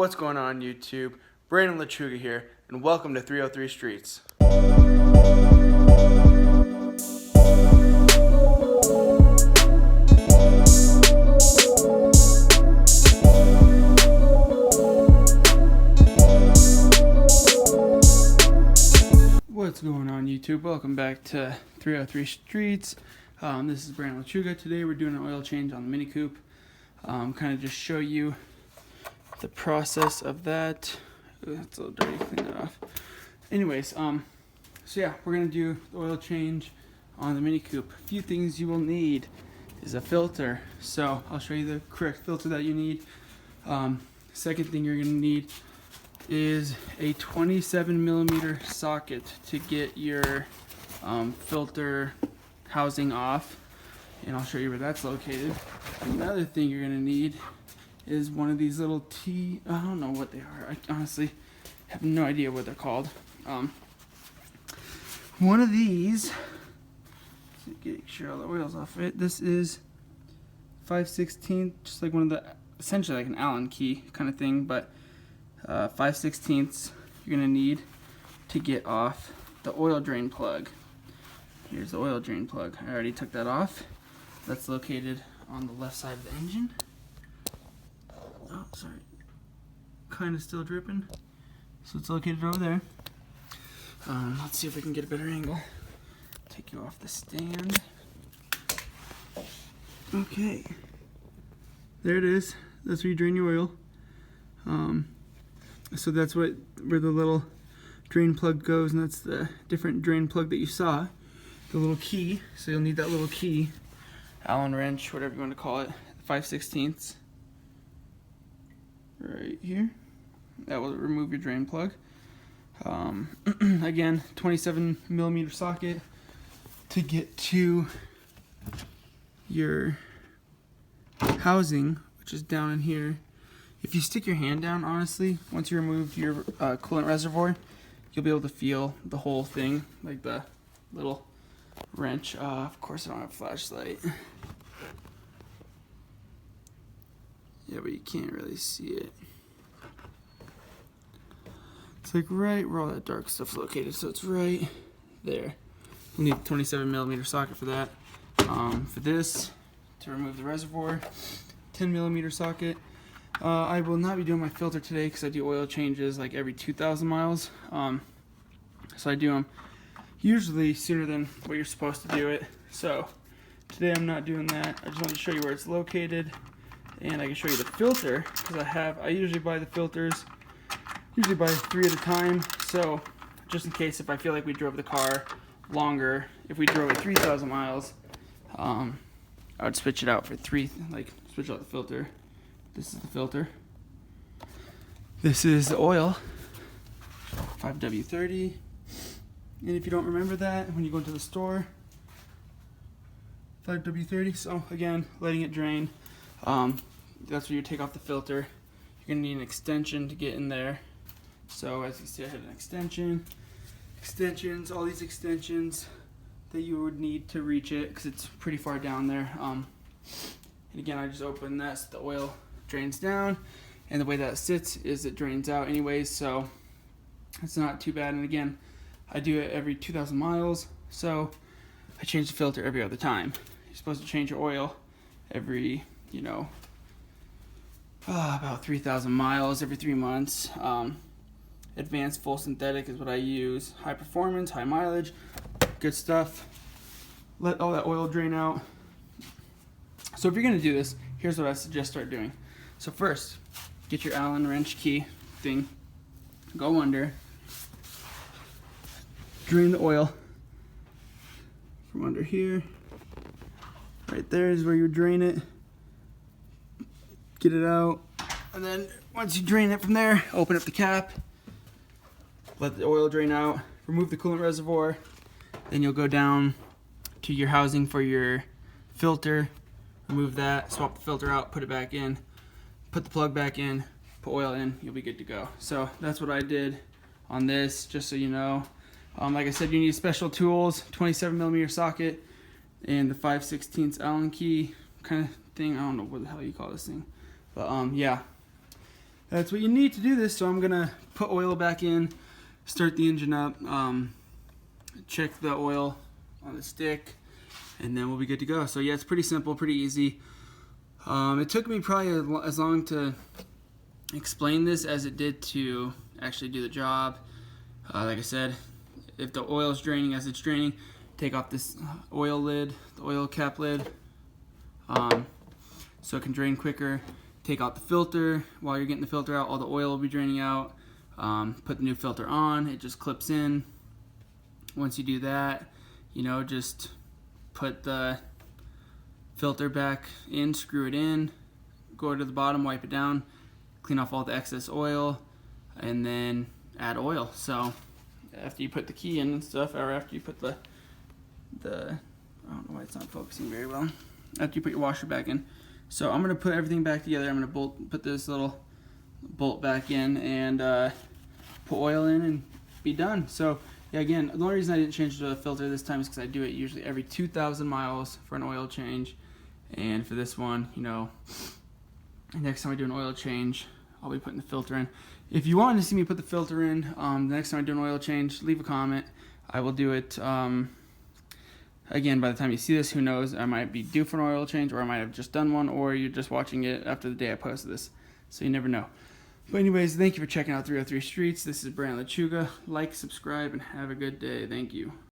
What's going on YouTube? Brandon Lechuga here, and welcome to 303 Streets. What's going on YouTube? Welcome back to 303 Streets. This is Brandon Lechuga. Today we're doing an oil change on the Mini Coupe. Kind of just show you the process of that. Ooh, that's a little dirty, clean that off. Anyways, so yeah, we're gonna do the oil change on the Mini Coupe. A few things you will need is a filter. So I'll show you the correct filter that you need. Second thing you're gonna need is a 27mm socket to get your filter housing off, and I'll show you where that's located. Another thing you're gonna need is one of these little I don't know what they are. I honestly have no idea what they're called. One of these, get sure all the oil's off it. This is 5/16, just like one of the, essentially like an Allen key kind of thing, but 5/16 you're gonna need to get off the oil drain plug. Here's the oil drain plug. I already took that off. That's located on the left side of the engine. Oh, sorry. Kind of still dripping. So it's located over there. Let's see if we can get a better angle. Take you off the stand. Okay. There it is. That's where you drain your oil. So that's where the little drain plug goes, and that's the different drain plug that you saw. The little key. So you'll need that little key. Allen wrench, whatever you want to call it. 5/16. Right here. That will remove your drain plug. Again, 27mm socket to get to your housing, which is down in here. If you stick your hand down, honestly, once you remove your coolant reservoir, you'll be able to feel the whole thing, like the little wrench. Of course I don't have a flashlight. Yeah, but you can't really see it. It's like right where all that dark stuff's located, so it's right there. You'll need a 27mm socket for that. For this, to remove the reservoir, 10mm socket. I will not be doing my filter today because I do oil changes like every 2,000 miles. So I do them usually sooner than what you're supposed to do it. So today I'm not doing that. I just wanted to show you where it's located. And I can show you the filter, because I usually buy the filters, usually buy 3 at a time, so just in case if I feel like we drove the car longer, if we drove it 3,000 miles, I would switch it out for switch out the filter. This is the filter. This is the oil, 5W30, and if you don't remember that, when you go into the store, 5W30, so again, letting it drain. That's where you take off the filter. You're gonna need an extension to get in there. So as you see, I have an extensions, all these extensions that you would need to reach it, because it's pretty far down there. And again, I just open that so the oil drains down, and the way that it sits is it drains out anyways, so it's not too bad. And again, I do it every 2,000 miles, so I change the filter every other time. You're supposed to change your oil every, about 3,000 miles every 3 months. Advanced full synthetic is what I use. High performance, high mileage, good stuff. Let all that oil drain out. So if you're gonna do this, here's what I suggest start doing. So first, get your Allen wrench key thing, go under, drain the oil from under here. Right there is where you drain it. Get it out, and then once you drain it from there, open up the cap, let the oil drain out, remove the coolant reservoir, then you'll go down to your housing for your filter, remove that, swap the filter out, put it back in, put the plug back in, put oil in, you'll be good to go. So that's what I did on this, just so you know. Like I said, you need special tools, 27mm socket, and the 5/16 Allen key kind of thing. I don't know what the hell you call this thing. But yeah, that's what you need to do this. So I'm gonna put oil back in, start the engine up, check the oil on the stick, and then we'll be good to go. So yeah, it's pretty simple, pretty easy. It took me probably as long to explain this as it did to actually do the job. Like I said, if the oil is draining as it's draining, take off this oil lid, the oil cap lid, so it can drain quicker. Take out the filter. While you're getting the filter out, all the oil will be draining out. Put the new filter on, it just clips in. Once you do that, you know, just put the filter back in, screw it in, go to the bottom, wipe it down, clean off all the excess oil, and then add oil. So after you put the key in and stuff, or after you put the I don't know why it's not focusing very well, after you put your washer back in. So I'm gonna put everything back together. I'm gonna put this little bolt back in and put oil in and be done. So yeah, again, the only reason I didn't change the filter this time is because I do it usually every 2,000 miles for an oil change. And for this one, you know, next time I do an oil change, I'll be putting the filter in. If you want to see me put the filter in, the next time I do an oil change, leave a comment. I will do it. Again, by the time you see this, who knows, I might be due for an oil change, or I might have just done one, or you're just watching it after the day I posted this. So you never know. But anyways, thank you for checking out 303 Streets. This is Brandon Lechuga. Like, subscribe, and have a good day. Thank you.